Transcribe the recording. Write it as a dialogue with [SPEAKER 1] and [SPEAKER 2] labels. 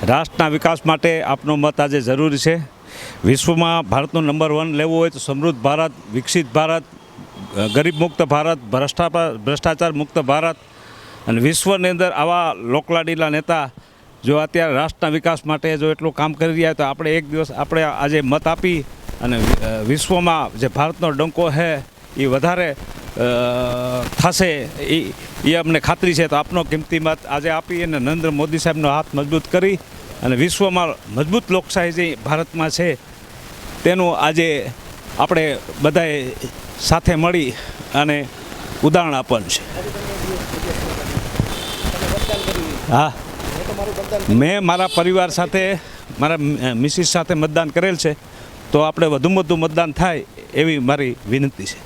[SPEAKER 1] રાષ્ટ્રના વિકાસ માટે આપનો મત આજે જરૂરી છે। વિશ્વમાં ભારતનું નંબર 1 લેવું હોય તો સમૃદ્ધ ભારત, વિકસિત ભારત, ગરીબ મુક્ત ભારત, ભ્રષ્ટાચાર મુક્ત ભારત અને વિશ્વની અંદર આવા લોકલાડીલા નેતા જો અત્યારે રાષ્ટ્રના વિકાસ માટે જો એટલું કામ કરી રહ્યા તો આપણે એક દિવસ આપણે આજે મત આપી અને વિશ્વમાં જે ભારતનો ડંકો છે એ વધારે થશે એ અમને ખાતરી છે। તો આપનો કિંમતી મત આજે આપી અને નરેન્દ્ર મોદી સાહેબનો હાથ મજબૂત કરી અને વિશ્વમાં મજબૂત લોકશાહી જે ભારતમાં છે તેનું આજે આપણે બધાએ સાથે મળી અને ઉદાહરણ આપવાનું છે। હા, મેં મારા પરિવાર સાથે મારા મિસિસ સાથે મતદાન કરેલ છે, તો આપણે વધુમાં વધુ મતદાન થાય એવી મારી વિનંતી છે।